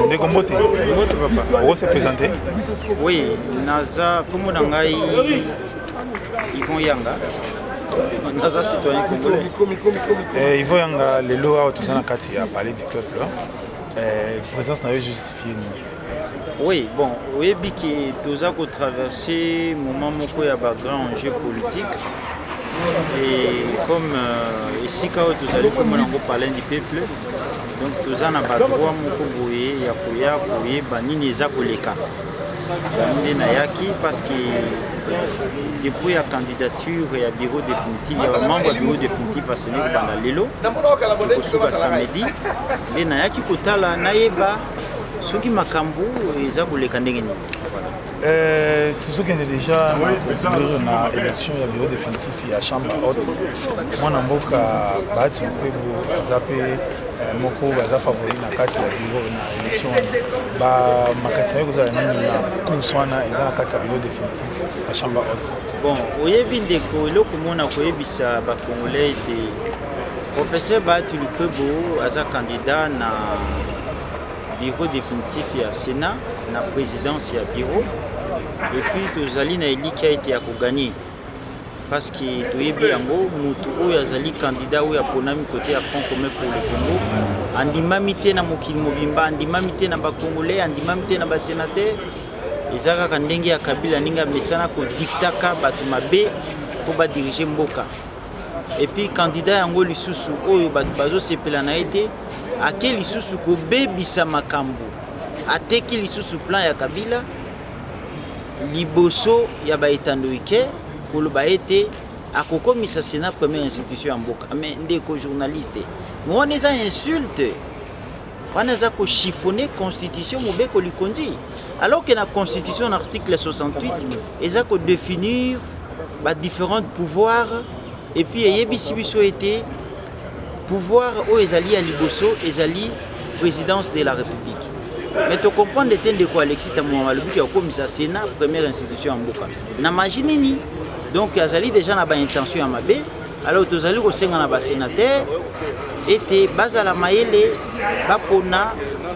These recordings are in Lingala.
Ndeko Mbote. Mbote papa. On s'est présenté. Oui, Naza comme Nangai Yvon Yanga. Naza citoyen congolais. Yvon Yanga les lois tout ça na kati a parlé du peuple. Présence n'avait justifié ni. Oui, bon, oui, que tous a traversé moment moko ya ba grand enjeu politique. Et comme ici quand tous allez comme on parler du peuple, donc tous en a pas droit moko boye ya koya boye banini eza koleka. Banini na yaki parce que depuis la candidature et le bureau définitif, il y a un membre du bureau définitif à Sénégal pendant l'élo, au samedi, et na yaki kotala naeba soki makambu eza koleka ndenge nini. Toujours qu'il y a déjà une élection du bureau définitif et la chambre haute. Moi, je suis battu moko baza favori na kati ya bureau na élection ba makasi ko za na konswana eza na kati ya bureau définitif la chambre haute. Bon, oyebi ndeko eloko mona koyebisa ba congolais de professeur Batu Lukebo aza candidat na bureau définitif ya Sénat na présidence ya bureau. Et puis tozali na eliki a été à gagner parce que toyebi yango mutu oyo azali candidat oyo aponami côté ya Front commun pour le Congo andimami te na mokili mobimba andimami te na ba congolais andimami te na ba sénateur ezaka ka ndenge ya Kabila ninga mesana ko diktaka batu mabe po ba diriger mboka. Et puis candidat yango lisusu oyo batu bazo sepela na ete ake lisusu ko bebisa makambo ateki lisusu plan ya Kabila liboso ya ba etandoike koloba ete akokomisa Sénat première institution en mboka. Mais ndeko journaliste on eza insulte on eza ko chiffonner constitution mobeko likondi alors que la constitution article 68 eza ko définir ba différents pouvoirs et puis yebisi biso été pouvoir o ezali ya liboso ezali présidence de la République. Mais tu comprends le temps de quoi Alexis Tamouama le qui a commis sa Sénat première institution en Boka. Na imagine donc azali déjà na ba intention à mabe alors tu azali ko senga na ba sénateur était bazala maele bapona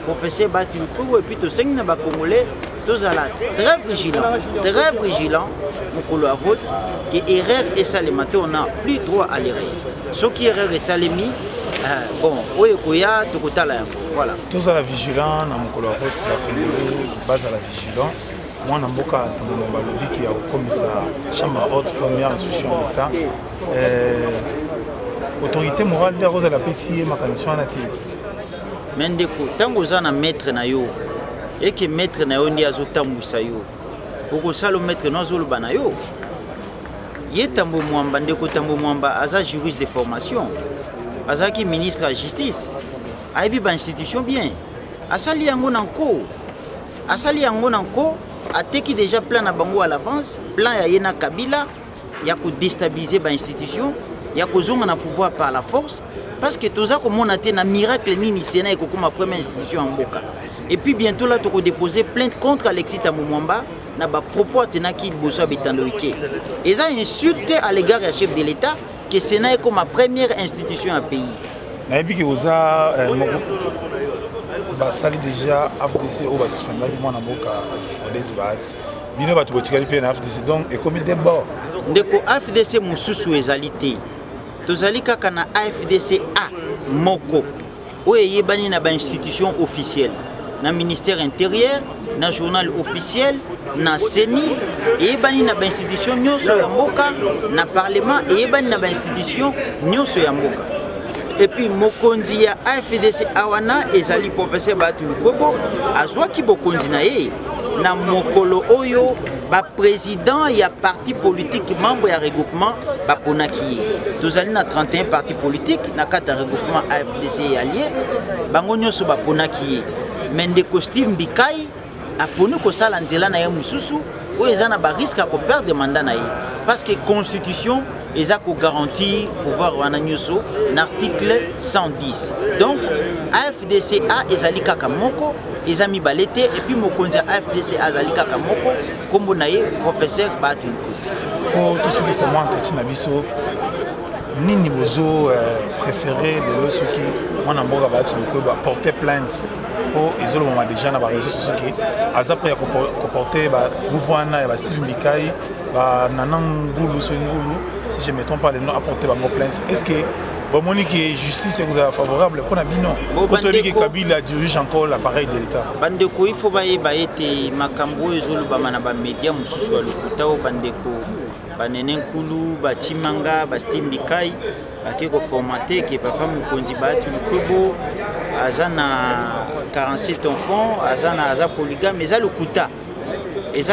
professeur Batu Lukebo et puis tu senga na ba congolais tous ala très vigilant mokolo a vote que erreur et salemate on a plus droit à l'erreur. Ce qui erreur et salemi bon oyo koya tokotala yango. Voilà. Tous à la vigilance, dans mon collègue, la base à la vigilance. Moi, dans mon cas, dans le lobby qui a commis sa chambre haute première institution de l'État, autorité morale de Rose à la PCI, ma condition native. Mais tant que vous avez un maître nayo et que maître nayo ndi azotambu sayo, oko salo maître nazo lo banayo. Yé tambo mwamba ndeko tambo mwamba aza juriste de formation, aza ki ministre de la justice. Aibi ba institution bien asali yango nanko ateki déjà plan na bango à l'avance plan ya yena Kabila ya ko déstabiliser ba institution ya ko zonga na pouvoir par la force parce que toza ko mona te na miracle nini Sénat ko comme première institution en Mboka. Et puis bientôt là to ko déposer plainte contre Alexis Tamouama na ba propos tenaki boso betandoike eza insulte à l'égard du chef de l'État que Sénat est comme ma première institution en pays. Nayebi ki oza basali déjà FDC au suspendre moi na boka Odès Bat bino batu botikali pe na FDC donc ekomi d'abord ndeko FDC mususu ezalité tozali kaka na AFDC a moko oyo yebani na ba institution officielle na ministère intérieur na journal officiel na CENI yebani na ba institution nyonso ya mboka na parlement yebani na ba institution nyonso ya mboka. Et puis mokonzi ya AFDC awana ezali professeur Batu Lukebo azwaki bokonzi na ye na mokolo oyo ba président ya parti politique membre ya regroupement baponaki tozali na 31 parti politique na kata regroupement AFDC allié bango nyonso baponaki mais ndeko Steve Mbikai aponi kosala nzela na ye mususu oyo eza na ba risque ko perdre mandat na ye parce que constitution eza ko garantir pouvoir wana nyonso na article 110. Donc AFDC a ezali kaka moko ezami balete et puis mokonzi AFDC azali kaka moko kombo na ye professeur Batu Lukebo. Pour tout ce qui est moi entretien na biso nini bozo préféré lelo soki mwana mboka baati lukwebo porter plainte po ezolobama déjà na baréseau sociaux ki aza prêt ya koporter bagroupe wana ya basteve mbikai banana ngulu so ngulu si je ne me trompe pas les noms apporter bango plainte est-ce que bomoni que justice est favorable pour bino que Kabila dirige encore l'appareil de l'État bandeko il faut bayeba ete makambo ezolobama na ba média mususu ya lokuta o bandeko banene nkulu batimanga bastimbikai akeko formaté que papa mukonzi baatu lukwebo azana 47 enfants aza polygame eza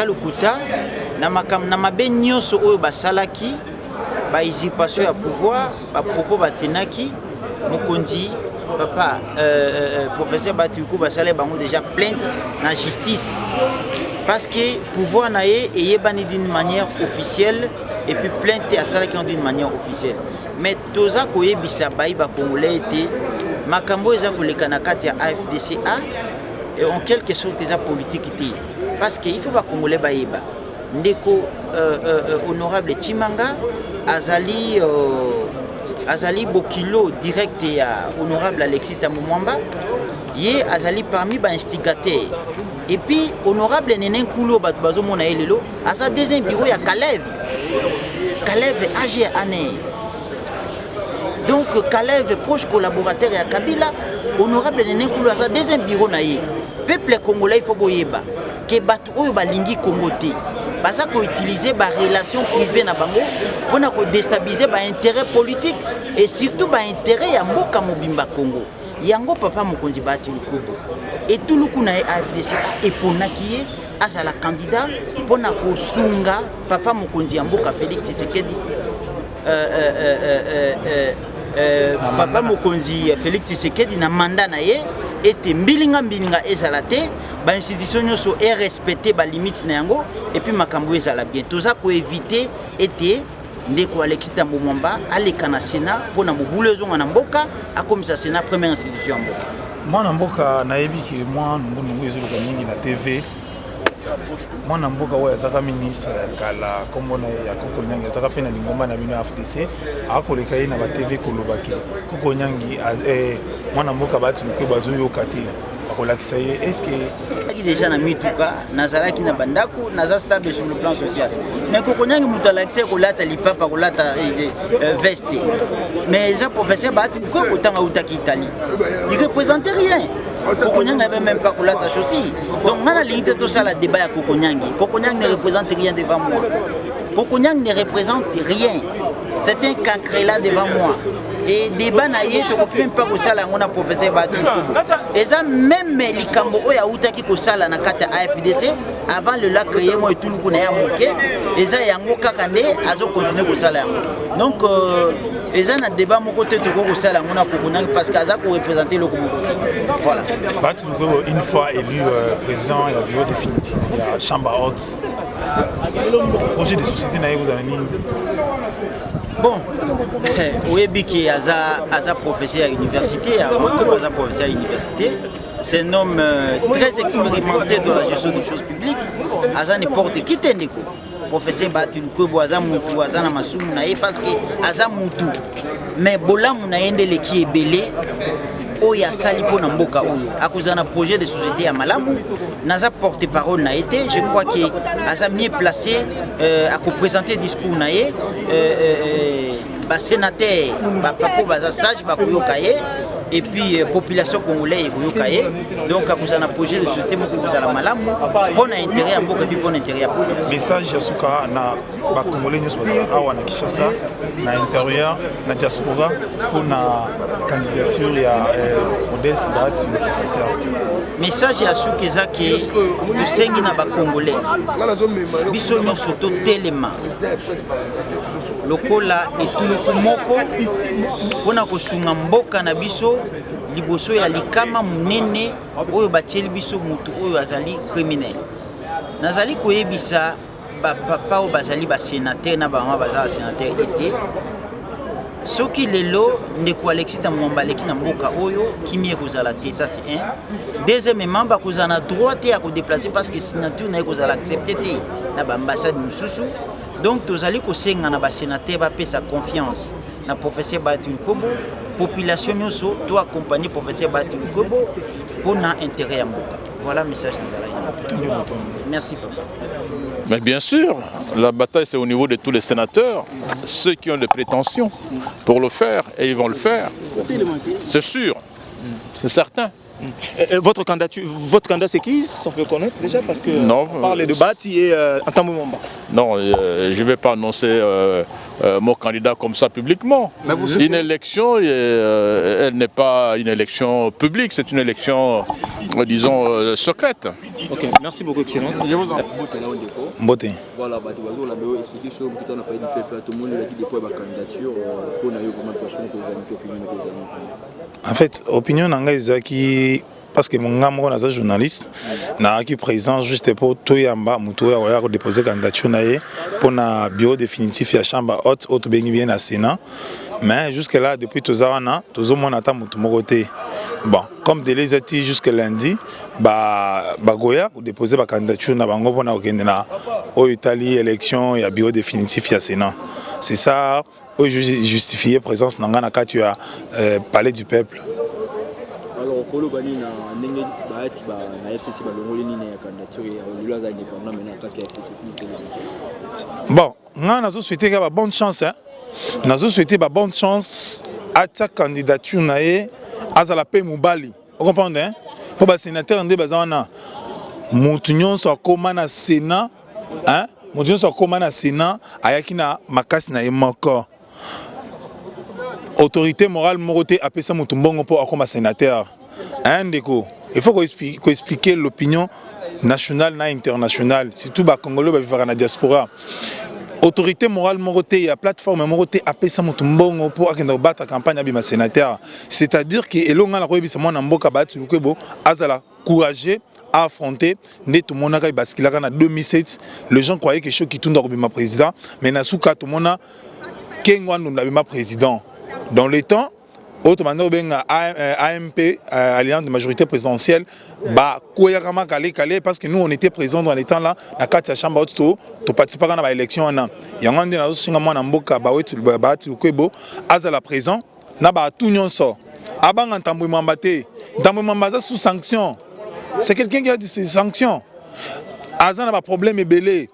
lokuta na makam na mabe nyonso oyo basalaki ba usurpation ya pouvoir ba propos batenaki mukonzi papa professeur Batuko basale bango déjà plainte na justice parce que pouvoir na yebani d'une manière officielle et puis plainte à salaki d'une manière officielle mais toza koyebisa bai ba congolais était makambo eza koleka na kati ya AFDCA et en quelque sorte eza politique té parce que il faut ba congolais bayeba ndeko honorable Chimanga azali bokilo direct ya honorable Alexis Tambomwamba ye azali parmi ba instigateurs et puis honorable Nenen Kulo bazo mona elelo asa deuxième bureau ya Kalev âgé année donc Kalev proche collaborateur ya Kabila honorable Nenen Kulo asa deuxième bureau na ye peuple congolais il faut boyeba ke batu oyo balingi Congo te baza ko utiliser ba relation privée na bango pona ko déstabiliser ba intérêt politique et surtout ba intérêt ya mboka mobimba Congo yango papa mukonzi baati lukubo et tout luku na AFDC et ponaki ye azala candidat pona ko sunga papa mukonzi ya mboka Félix Tshisekedi papa mukonzi Félix Tshisekedi na mandat na ye ete mbilinga ezala te ba institution nyonso est respecté ba limite na yango et puis makambo ezala bien toza ko éviter ete ndeko Alexis Tambomwamba aleka na Sénat pona mobulu ezonga na mboka akomisa Sénat première institution ya mboka mwana mboka nayebi ke mwana ngungu ezoluka mingi na TV mwana mboka oyo azaka ministre kala kombo na ya Koko Nyangi azaka pe na lingomba na bino FDC akoleka ye na ba TV kolobaki Koko Nyangi mwana mboka bati lukwebo bazoyoka te bakolakisa ye est-ce que déjà na mituka nazalaki na bandako naza stable sur le plan social mais Koko Nyangi mutalakisa kolata lipapa kolata veste mais ça professeur bati lukwebo tanga utaki Italie il représentait rien Koko Nyangi n'avait même pas kolata chaussures donc on a limité tout ça la débat à Koko Nyangi ne représente rien devant moi Koko Nyangi ne représente rien c'est un cancrela devant moi et débat na ye to ko même pas ko sala ngona professeur Batu et ça même likambo oya utaki ko sala na kata AFDC avant le lac créé moi tout le na ya moké et ça yango kaka nde azo continuer ko sala yango donc et ça na débat moko te to ko sala ngona Koko Nyangi parce que aza ko représenter le Congo voilà Batu une fois élu président il y a bureau définitif il y a chambre haute projet de société na vous avez bon oyebi ki aza professeur à l'université avant tout aza professeur à l'université c'est un homme très expérimenté dans la gestion des choses publiques aza n'importe qui te ndeko professeur Batu lukwebo aza mutu aza na masumu na ye parce que aza mutu mais bolamu na ye ndeleki ebele oyo asali mpo na mboka oyo akozala na projet de société ya malamu naza porte parole na été je crois que aza mieux placé à présenter discours na ye ba sénateur ba papo baza sage ba koyoka ye et puis population congolaise koyoka ye donc akozala na projet de société moko kozala malamu pona intérêt ya mboka et puis pona intérêt ya population message ya suka na ba congolais nyonso bazala awa na Kinshasa na intérieur na diaspora pona candidature ya Modeste Bati professeur message ya suka ezaki tosengi na ba congolais biso nyonso totelema lokola etuluku moko pona kosunga mboka na biso liboso ya likama munene oyo batieli biso mutu oyo azali criminel nazali koyebisa papa oyo bazali basénateur na bamama bazala sénateur ete soki lelo ndeko Alexis Tambomwamba aleki na mboka oyo kimi ekozala te ça c'est un deuxièmement bakozala na droit te ya kodéplacer parce que signature na ye kozala accepté te na baambassade mosusu donc tozali kosenga na basénateur bapesa confiance na professeur Bahati Lukwebo population nyonso to accompagner professeur Bahati Lukwebo pour na intérêt ya mboka. Voilà le message des Alaïna. Merci papa. Mais bien sûr, la bataille c'est au niveau de tous les sénateurs, ceux qui ont des prétentions pour le faire et ils vont le faire. C'est sûr, c'est certain. Votre candidat c'est qui, si on peut connaître déjà, parce que non, on parle de Bahati et Ntambo Mwamba. Non, je ne vais pas annoncer mon candidat comme ça publiquement. Une élection, elle n'est pas une élection publique, c'est une élection, disons, secrète. Ok, merci beaucoup, Excellence. Je vous en prie. Mbote. Voilà, on a expliqué sur le peuple, tout le monde a dit depuis la candidature pour vraiment prochaine opinion. En fait, opinion nanga ezaki parce que mon gars moi naza journaliste na qui présent juste pour toyamba muto ya déposer candidature naé pour na bureau définitif ya chambre haute bengi bien na Sénat. Mais jusque là depuis tozana tozomona ata muto mokoté. Bon, comme délai était jusque lundi, goya ou déposer ma candidature na bango pona okende na au Italie élection et bureau définitif ya Sénat. C'est ça justifier présence nanga na kati ya palais du peuple. Alors kolo bani na ndenge Bahati na FCC balongoli ni na candidature ya Lula za indépendant maintenant kati ya FCC. Bon, nga nazo souhaiter ka bonne chance hein. Nazo souhaiter bonne chance à ta candidature naé azala pe mobali. Vous comprenez hein? Pour ba sénateur ndé bazana mutu nyonso akoma na Sénat hein? Mutu nyonso akoma na Sénat ayaki na makasi na ye moko. Autorité morale moroté appelle ça mutumbongo pour akoma sénateur. Hein ndeko, il faut qu'on expliquer l'opinion nationale et internationale, surtout ba Congolais ba vivre na diaspora. Autorité morale moroté et plateforme moroté appelle ça mutumbongo pour akenda battre campagne abima sénateur. C'est-à-dire que elonga la koyebisa mwana mboka Bahati Lukwebo azala courageux à affronter tout le monde a basculé en 2007. Les gens croyaient que Choki Tunda ma président, mais Nasuka tout le monde Kengwan nous président. Dans les temps, autrement AMP, Alliance de majorité présidentielle, parce que nous on était présents dans les temps là, la carte chambre haute to participer à l'élection en an. Yango na singa mwana mboka Bahati Lukwebo azala présent na ba tout nyonso. Abanga Ntambo Mwamba te. Ntambo Mwamba sous sanction. C'est quelqu'un qui a dit ces sanctions. Azan a un problème belé.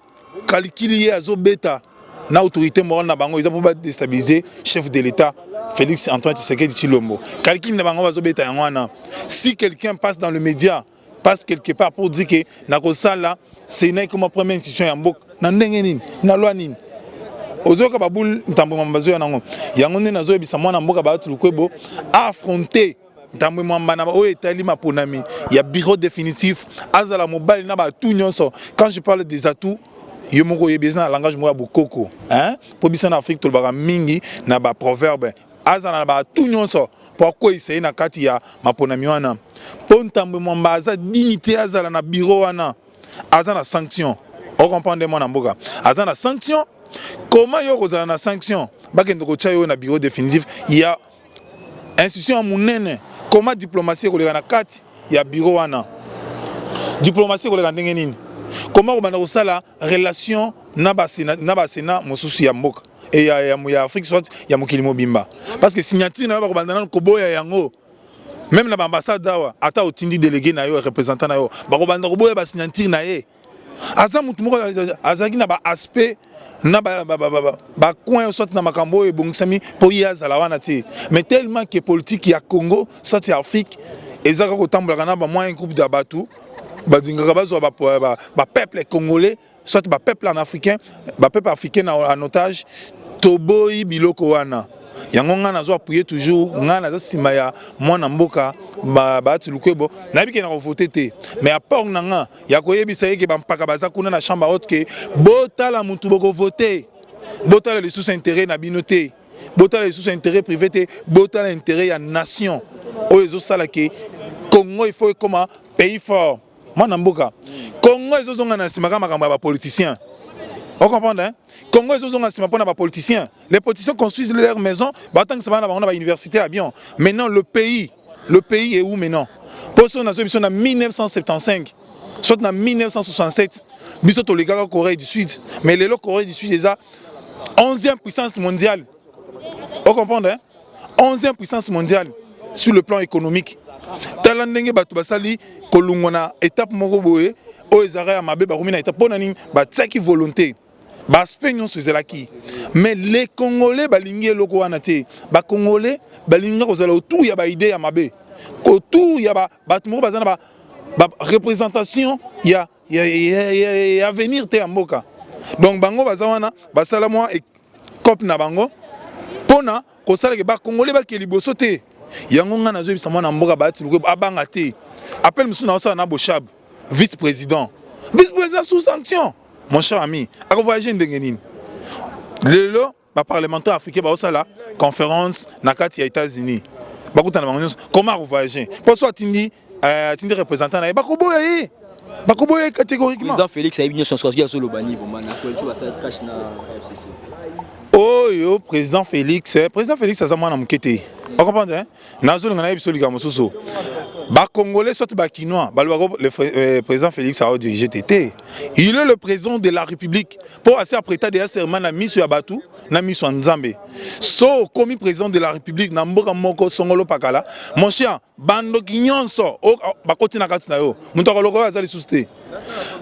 Calculier azo bêta. Na autorité morale na bango ils ont pour déstabiliser chef de l'État Félix Antoine Tshisekedi Tshilombo. Calcul na bango azo bêta yangwana. Si quelqu'un passe dans le média, passe quelque part pour dire que na ko sala c'est n'est comme première institution ya mbok na ndenge nini na loi nini. Ozoka babul Ntambo Mwamba zo yango. Yango ne nazo ebisa mwana mboka Bahati Lukwebo affronter Ntambo Mwamba na o etali maponami. Il y a bureau définitif azala mobile na ba tout nyonso. Quand je parle des atouts yo moko yebeza na langage mo bokoko hein pour biso na Afrique to ba mingi na ba proverbe azala na ba tout nyonso pourquoi essayer na kati ya maponami wana po Ntambo Mwamba aza dignité azala na bureau wana azala na sanction on comprend de mona mboka azala na sanction comment yo kozala na sanction bakendo ko chayo na bureau définitif il y a institution munene comment diplomatie ko le na kati ya bureau wana diplomatie ko le ndenge nini. Comment on a la relation Sénat mosusu ya mboka et ya Afrique soit ya mokili mobimba parce que signature na ba bandana ko boya yango même na ambassade dawa ata otindi délégué na yo représentant na yo ba ko bandana ko boya ba signature na ye asa mutu moko azaki na ba aspect na ba coin soit na makambo e bongisami po ya zala wana ti mais tellement que politique ya Congo soit ya Afrique ezaka ko tambola na ba moyen groupe de batu peuple congolais, soit peuple en africain, peuple africain en otage, Toboyi Biloko wana. Yango nga nazo appuyer toujours, nga nazo simaya mwana mboka Bahati Lukwebo, nabi ke na voter te. Mais à part nga, ya koyebisa yeke ba mpaka baza kuna na chambre haute ke botala mutu boko voter. Botala les sous intérêts na binoté. Botala les sous intérêts privés te, botala intérêt ya nation. O ezo sala ke Congo il faut comme un pays fort. Mwana mboka Congo ezozonga na simaka makambo ba politiciens. On comprend hein? Congo ezozonga sima pona ba politiciens. Les politiciens construisent leur maison, ba tant que ça va na ba université à Bion. Maintenant le pays est où maintenant? Pour ça on a besoin en 1975, soit en 1967, biso to les Corée du Sud, mais les Corée du Sud déjà 11e puissance mondiale. Vous comprenez? 11e puissance mondiale sur le plan économique. Talandenge batu basali kolungona étape moko boye o ezara mabe ba rumina étape ponani ba tsaki volonté. Ba spegnon sozelaki. Mais les Congolais balingi loko wana te. Ba Congolais balinga kozala autour ya ba idée ya mabe. Autour ya ba batu moko bazana ba représentation ya avenir te mboka. Donc bango bazawana basala moi et cop na bango pona kosala ke ba Congolais ba ke liboso te. Yango nga nazo bisa mwana mboka ba tiluko abanga te. Appelle monsieur na na Bochab, vice-président. Vice-président sous sanction. Mon cher ami, à voyager ndengenine. Lelo ba parlementaire africain ba osala conférence na kati ya États-Unis. Ba kutana bango comment voyager. Pour soit tindi représentant na ba koboye. Ba koboye catégoriquement. Président Félix a eu une chance sur solo bani pour mana ko tu vas ça cash na FCC. Oh yo président Félix aza mwana mukete. Vous comprenez? Nazo ngana biso likambo soso. Ba Congolais soit ba Kinois, le président Félix a dirigé TT. Il est le président de la République. Pour assez apprêter des serments na miso ya batu, na miso Nzambe. So comme président de la République na mboka moko songolo pakala, mon cher bando kinyonso ba koti na kati na yo. Muntu akoloko azali susté.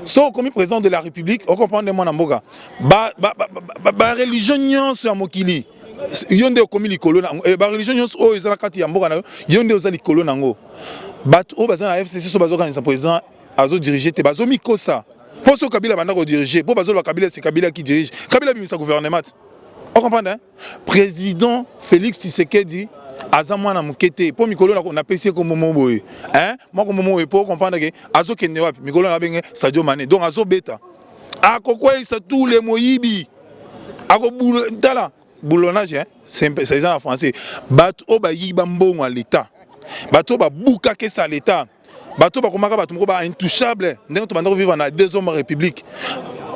So comme président de la République, on comprend de mon mboka. Ba religion nyonso ya mokili. Yonde okomi likolo na ba religion nyonso o ezala kati ya mboka na yo, yonde ozali likolo nango. Bato o bazana na FCC so bazo organiser président azo diriger te bazo mikosa. Pour ce Kabila banda ko diriger, pour bazo Kabila c'est Kabila qui dirige. Kabila bimisa gouvernement. On comprend hein? Président Félix Tshisekedi aza mwana mukete pour mikolo na pesi ko momo boye. Hein? Moi ko momo boye pour comprendre que azo kende wapi mikolo na benge Sadio Mané. Donc azo beta. Akokwa isa tous les moyibi. Ako tala boulonnage hein? C'est en français. Bato o ba yiba mbongo à l'état. Bato ba buka ke sa l'état. Bato ba komaka bato moko ba intouchable. Ndenge to banda vivre na deuxième république.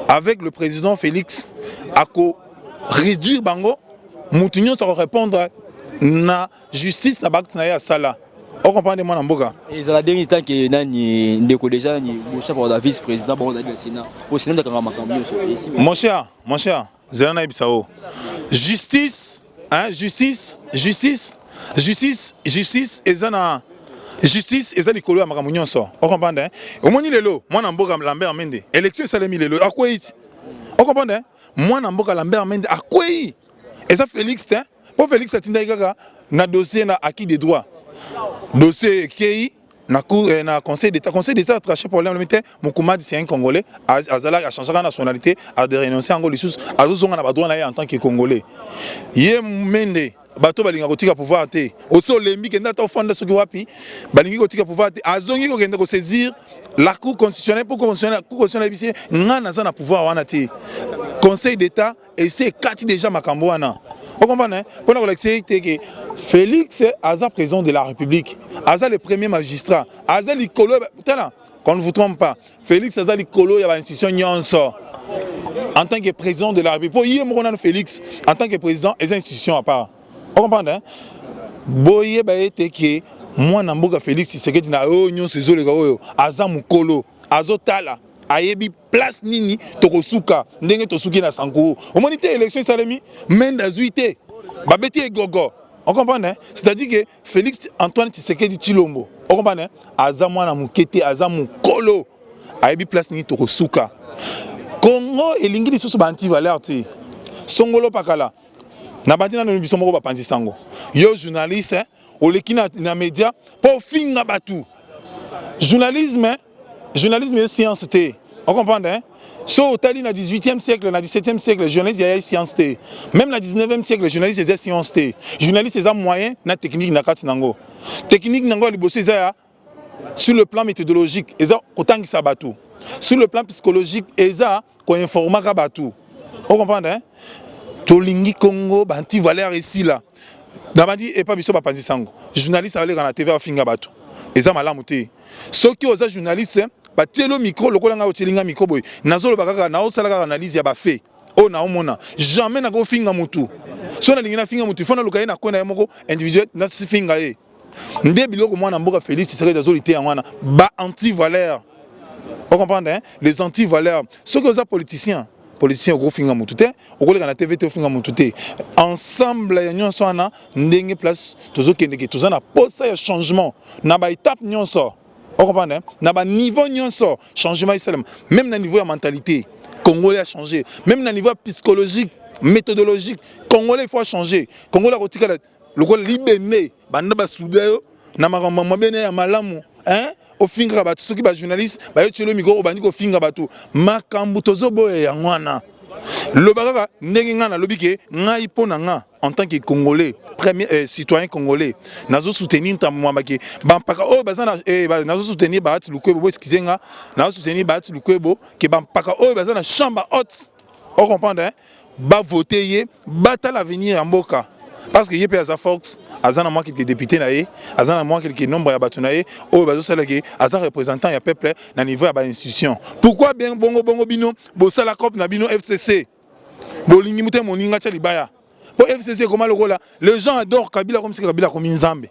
Avec le président Félix ako réduire bango mutunyo ça répondre na justice na bakti na ya sala. On comprend de moi mboka. Et ça la dernière temps que nani ndeko déjà ni chef de vice-président bon dans le Sénat. Au Sénat de makambo so. Mon cher, Zelana Ibisao. Justice, hein, justice, ezana justice ezali kolo ya makambo nyonso. On comprend hein? Omoni lelo, mwana mboka Lambert Mende. Élection salemi lelo akweit. On comprend hein? Mwana mboka Lambert Mende akwei. Et ça Félix hein? Pour Félix atinda ikaka na dossier na acquis des droits. Dossier KI na conseil d'état a traché problème limité Mokoumadi c'est un Congolais azala a changé sa nationalité a de renoncer en Golisus a zonga na ba droit na en tant que Congolais. Yé Mende bato balinga kotika pouvoir te oso lembi kenda ta fonda soki wapi balingi kotika pouvoir te azongi ko kenda ko saisir la cour constitutionnelle pour constitutionnelle bisi ngana za na pouvoir wana te conseil d'état et c'est kati déjà makambo wana. Vous comprenez? Pour nous que Félix Aza président de la République, Aza le premier magistrat, Aza l'icolo, qu'on ne vous trompe pas, Félix Aza l'icolo, il y a une institution nyonso en tant que président de la République. Pour y avoir Félix en tant que président, il y a une institution à part. Vous comprenez? Boye baete que moi namboka Félix Tshisekedi na onyo sezo le gaoyo, Aza mukolo, Azo tala. Ayebi place nini tokosuka ndenge tosuki na sankou omonite élection salemi menda zuité babeti egogo on comprend hein c'est-à-dire que Félix Antoine Tshisekedi Tshilombo on comprend hein aza mwana mukete aza mukolo ayebi place nini tokosuka Congo elingi lisusu ba anti valeur te songolo pakala na bandina no biso moko ba panzi sango yo journaliste hein oleki na média pour finga batu journalisme est science té. On comprend hein? So tali na 18e siècle, na 17e siècle, le journaliste est science té. Même na 19e siècle, le journaliste est science té. Journaliste est un moyen na technique na kati nango. Technique nango liboso eza sur le plan méthodologique, eza kotangisa batu. Sur le plan psychologique, eza ko informa batu. On comprend hein? Tolingi Congo banti valeur ici là. Dabandi et pas biso ba panzi sango. Journaliste aller na TV afinga batu. Eza malamu té. Ceux qui osent journaliste batielo micro lokola nga otelinga micro boy nazolo bakaka na osala analyse ya ba fait o na omona jamais na ko finga mutu so na lingina finga mutu fona lokaye na kona moko individuel na finga e nde biloko mwana mboka Félix Tshisekedi azolité ya mwana ba anti valeur on comprend hein les anti valeurs ceux qui osent politiciens politicien au finga mutute au collègue na TVT au finga mutute ensemble ya nyonso ana ndenge place tozo kendeke toza na posa ya changement na ba étape nyonso on comprend na ba niveau nyonso changement islam même na niveau ya mentalité congolais a changé même na niveau psychologique méthodologique congolais il faut changer congolais kotika le col libéné banda ba soudayo na makambo bene ya malamu hein au finga bato soki ba journaliste ba yo tshelo micro bandi ko finga bato makambu tozo boye ya ngwana le bagaka ndenge nga na lobike ngai pona nga en tant que congolais premier citoyen congolais nazo soutenir ntambo mabake bampaka o bazana nazo soutenir baati lukwebo bo excusenga nazo soutenir baati lukwebo ke bampaka o bazana chambre haute on comprendre hein ba voter ye bata l'avenir ya mboka parce que yé pe aza Fox azana moi quelques députés na ye azana moi quelques nombre ya bato na ye o bazo sala ke aza représentant ya peuple na niveau ya ba institution pourquoi bien bongo bino bo sala cop na bino FCC bolingi muté moninga tcha libaya pour FCC comment le rôle là les gens adorent Kabila comme si Kabila comme Nzambe